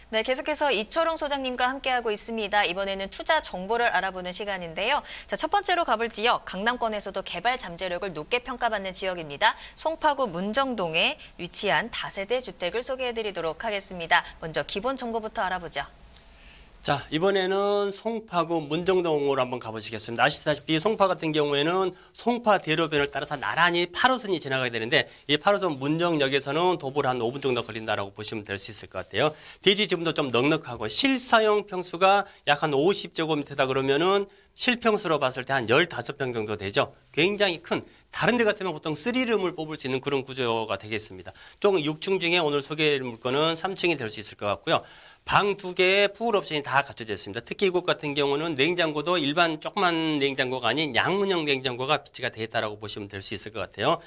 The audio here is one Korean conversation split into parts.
네, 계속해서 이철웅 소장님과 함께하고 있습니다. 이번에는 투자 정보를 알아보는 시간인데요. 자, 첫 번째로 가볼 지역, 강남권에서도 개발 잠재력을 높게 평가받는 지역입니다. 송파구 문정동에 위치한 다세대 주택을 소개해드리도록 하겠습니다. 먼저 기본 정보부터 알아보죠. 자, 이번에는 송파구 문정동으로 한번 가보시겠습니다. 아시다시피 송파 같은 경우에는 송파 대로변을 따라서 나란히 8호선이 지나가야 되는데 이 8호선 문정역에서는 도보로 한 5분 정도 걸린다라고 보시면 될 수 있을 것 같아요. 대지 지분도 좀 넉넉하고 실사용 평수가 약 한 50제곱미터다 그러면은 실평수로 봤을 때 한 15평 정도 되죠. 굉장히 큰 다른 데 같으면 보통 3룸을 뽑을 수 있는 그런 구조가 되겠습니다. 총 6층 중에 오늘 소개할 물건은 3층이 될 수 있을 것 같고요. 방 2개에 풀 옵션이 다 갖춰져 있습니다. 특히 이곳 같은 경우는 냉장고도 일반 조그만 냉장고가 아닌 양문형 냉장고가 비치가 되어 있다고 보시면 될 수 있을 것 같아요.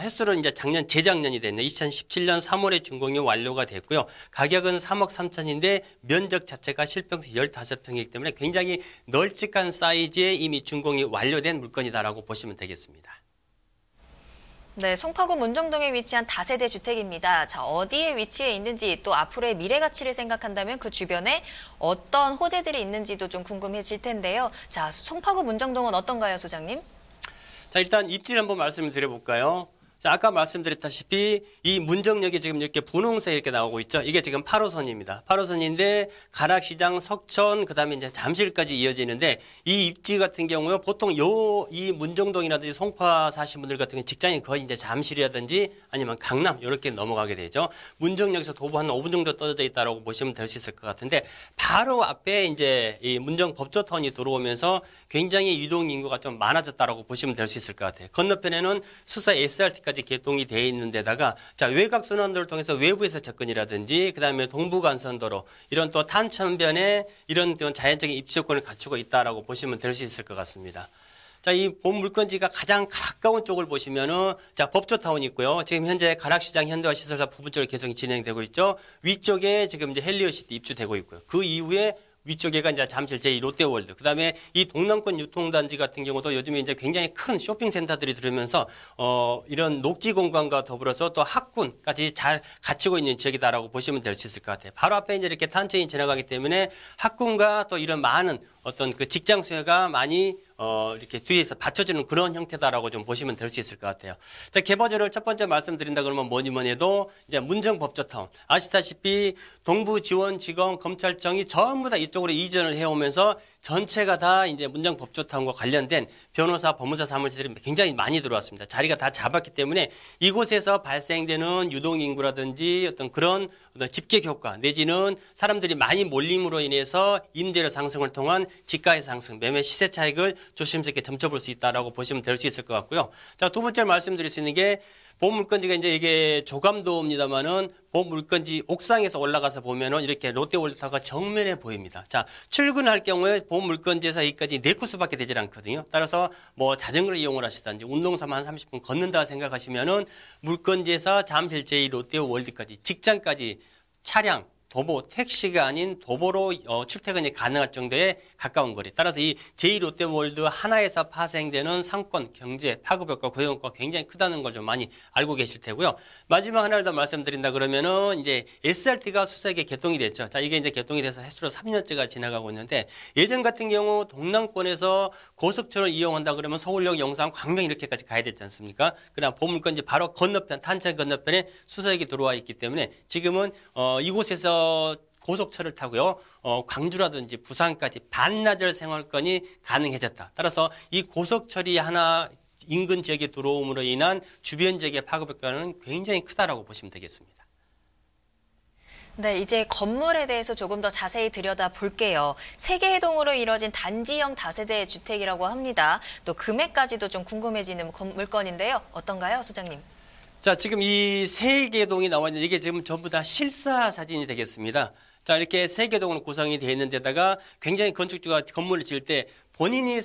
횟수는 이제 재작년이 됐네요. 2017년 3월에 준공이 완료가 됐고요. 가격은 3억 3천인데 면적 자체가 실평수 15평이기 때문에 굉장히 널찍한 사이즈에 이미 준공이 완료된 물건이다라고 보시면 되겠습니다. 네, 송파구 문정동에 위치한 다세대 주택입니다. 자, 어디에 위치해 있는지 또 앞으로의 미래 가치를 생각한다면 그 주변에 어떤 호재들이 있는지도 좀 궁금해질 텐데요. 자, 송파구 문정동은 어떤가요, 소장님? 자, 일단 입지를 한번 말씀을 드려볼까요? 자, 아까 말씀드렸다시피 이 문정역이 지금 이렇게 분홍색 이렇게 나오고 있죠. 이게 지금 8호선입니다. 8호선인데 가락시장, 석천, 그다음에 이제 잠실까지 이어지는데 이 입지 같은 경우에 보통 이 문정동이라든지 송파 사신 분들 같은 경우 직장이 거의 이제 잠실이라든지 아니면 강남 이렇게 넘어가게 되죠. 문정역에서 도보 한 5분 정도 떨어져 있다라고 보시면 될 수 있을 것 같은데 바로 앞에 이제 이 문정 법조타운이 들어오면서 굉장히 유동 인구가 좀 많아졌다라고 보시면 될 수 있을 것 같아요. 건너편에는 수서 SRT까지 개통이 되어 있는 데다가 자, 외곽 순환도를 통해서 외부에서 접근이라든지 그다음에 동부간선도로 이런 또 탄천변에 이런 자연적인 입지 조건을 갖추고 있다라고 보시면 될 수 있을 것 같습니다. 자, 이 본 물건지가 가장 가까운 쪽을 보시면은 자, 법조타운이 있고요. 지금 현재 가락시장 현대화시설사 부분적으로 개성이 진행되고 있죠. 위쪽에 지금 이제 헬리오시티 입주되고 있고요. 그 이후에 위쪽에가 이제 잠실 제2 롯데월드. 그다음에 이 동남권 유통단지 같은 경우도 요즘에 이제 굉장히 큰 쇼핑센터들이 들으면서 이런 녹지 공간과 더불어서 또 학군까지 잘 갖추고 있는 지역이다라고 보시면 될 수 있을 것 같아요. 바로 앞에 이제 이렇게 탄천이 지나가기 때문에 학군과 또 이런 많은 어떤 그 직장 수요가 많이 이렇게 뒤에서 받쳐주는 그런 형태다라고 좀 보시면 될 수 있을 것 같아요. 자, 개발지를 첫 번째 말씀드린다 그러면 뭐니 해도 이제 문정법조타운. 아시다시피 동부지원지검 검찰청이 전부 다 이쪽으로 이전을 해오면서 전체가 다 이제 문정법조타운과 관련된 변호사, 법무사 사무실들이 굉장히 많이 들어왔습니다. 자리가 다 잡았기 때문에 이곳에서 발생되는 유동인구라든지 어떤 그런 집객 효과 내지는 사람들이 많이 몰림으로 인해서 임대료 상승을 통한 집가의 상승, 매매 시세 차익을 조심스럽게 점쳐볼 수 있다라고 보시면 될 수 있을 것 같고요. 자, 두 번째로 말씀드릴 수 있는 게 본 물건지가 이제 이게 조감도입니다만은 본 물건지 옥상에서 올라가서 보면은 이렇게 롯데월드타워가 정면에 보입니다. 자, 출근할 경우에 본 물건지에서 여기까지 4코스밖에 되질 않거든요. 따라서 뭐 자전거를 이용을 하시든지 운동 삼아 한 30분 걷는다 생각하시면은 물건지에서 잠실 제2 롯데월드까지 직장까지 차량 도보, 택시가 아닌 도보로 출퇴근이 가능할 정도의 가까운 거리. 따라서 이 제2롯데월드 하나에서 파생되는 상권, 경제, 파급효과, 고용효과가 굉장히 크다는 걸 좀 많이 알고 계실 테고요. 마지막 하나를 더 말씀드린다 그러면은 이제 SRT가 수서에게 개통이 됐죠. 자, 이게 이제 개통이 돼서 횟수로 3년째가 지나가고 있는데 예전 같은 경우 동남권에서 고속철을 이용한다 그러면 서울역, 영산, 광명 이렇게까지 가야 되지 않습니까? 그다음 보물건 이제 바로 건너편, 탄천 건너편에 수서역이 들어와 있기 때문에 지금은 이곳에서 고속철을 타고요. 광주라든지 부산까지 반나절 생활권이 가능해졌다. 따라서 이 고속철이 하나 인근 지역에 들어옴으로 인한 주변 지역의 파급 효과는 굉장히 크다라고 보시면 되겠습니다. 네, 이제 건물에 대해서 조금 더 자세히 들여다볼게요. 3개 해동으로 이뤄진 단지형 다세대 주택이라고 합니다. 또 금액까지도 좀 궁금해지는 물건인데요. 어떤가요, 소장님? 자, 지금 이 3개 동이 나와 있는데 이게 지금 전부 다 실사 사진이 되겠습니다. 자, 이렇게 3개 동으로 구성이 되어 있는 데다가 굉장히 건축주가 건물을 지을 때 본인이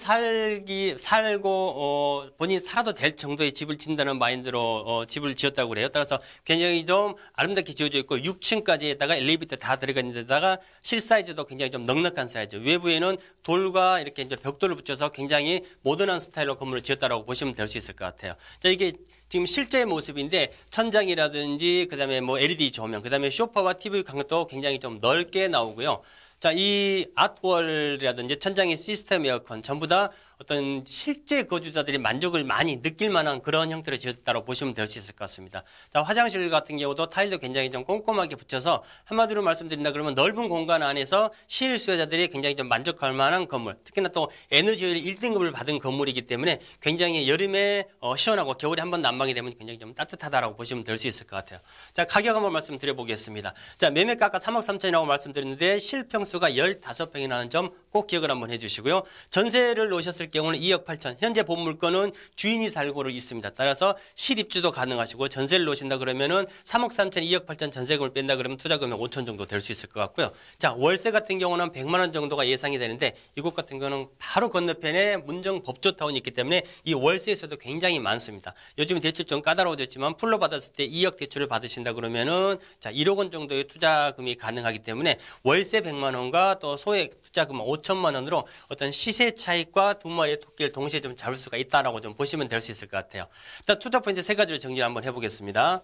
살고 본인이 살아도 될 정도의 집을 짓는다는 마인드로 집을 지었다고 그래요. 따라서 굉장히 좀 아름답게 지어져 있고 6층까지에다가 엘리베이터 다 들어가 있는 데다가 실 사이즈도 굉장히 좀 넉넉한 사이즈. 외부에는 돌과 이렇게 이제 벽돌을 붙여서 굉장히 모던한 스타일로 건물을 지었다라고 보시면 될 수 있을 것 같아요. 자, 이게 지금 실제 모습인데 천장이라든지 그다음에 뭐 LED 조명, 그다음에 소파와 TV 간격도 굉장히 좀 넓게 나오고요. 자, 이 아트월이라든지 천장의 시스템 에어컨 전부 다 어떤 실제 거주자들이 만족을 많이 느낄 만한 그런 형태로 지었다고 보시면 될 수 있을 것 같습니다. 자, 화장실 같은 경우도 타일도 굉장히 좀 꼼꼼하게 붙여서 한마디로 말씀드린다 그러면 넓은 공간 안에서 실수요자들이 굉장히 좀 만족할 만한 건물. 특히나 또 에너지율 1등급을 받은 건물이기 때문에 굉장히 여름에 시원하고 겨울에 한번 난방이 되면 굉장히 좀 따뜻하다라고 보시면 될 수 있을 것 같아요. 자, 가격 한번 말씀드려보겠습니다. 자, 매매가 아까 3억 3천이라고 말씀드렸는데 실평수가 15평이라는 점 꼭 기억을 한번 해주시고요. 전세를 놓으셨을 경우는 2억 8천. 현재 본 물건은 주인이 살고를 있습니다. 따라서 실입주도 가능하시고 전세를 놓으신다 그러면은 3억 3천, 2억 8천 전세금을 뺀다 그러면 투자금액 5천 정도 될 수 있을 것 같고요. 자, 월세 같은 경우는 100만 원 정도가 예상이 되는데 이곳 같은 경우는 바로 건너편에 문정 법조타운이 있기 때문에 이 월세에서도 굉장히 많습니다. 요즘 대출 좀 까다로워졌지만 풀로 받았을 때 2억 대출을 받으신다 그러면은 자, 1억 원 정도의 투자금이 가능하기 때문에 월세 100만 원과 또 소액 투자금 5천만 원으로 어떤 시세 차익과 두 마리의 토끼를 동시에 좀 잡을 수가 있다라고 좀 보시면 될 수 있을 것 같아요. 일단 투자 포인트 세 가지를 정리를 한번 해보겠습니다.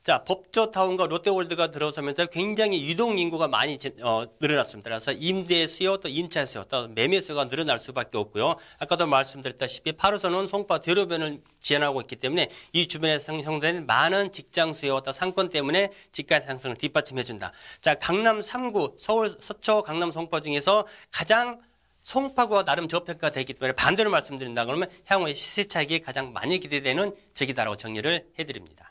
자, 법조타운과 롯데월드가 들어서면서 굉장히 유동 인구가 많이 늘어났습니다. 그래서 임대 수요 또 임차 수요 또 매매 수요가 늘어날 수밖에 없고요. 아까도 말씀드렸다시피 8호선은 송파 대로변을 지원하고 있기 때문에 이 주변에 형성된 많은 직장 수요와 또 상권 때문에 집가 상승을 뒷받침해준다. 자, 강남 3구 서울 서초 강남 송파 중에서 가장 송파구와 나름 저평가가 되기 때문에 반대로 말씀드린다 그러면 향후에 시세 차익이 가장 많이 기대되는 지역이다라고 정리를 해드립니다.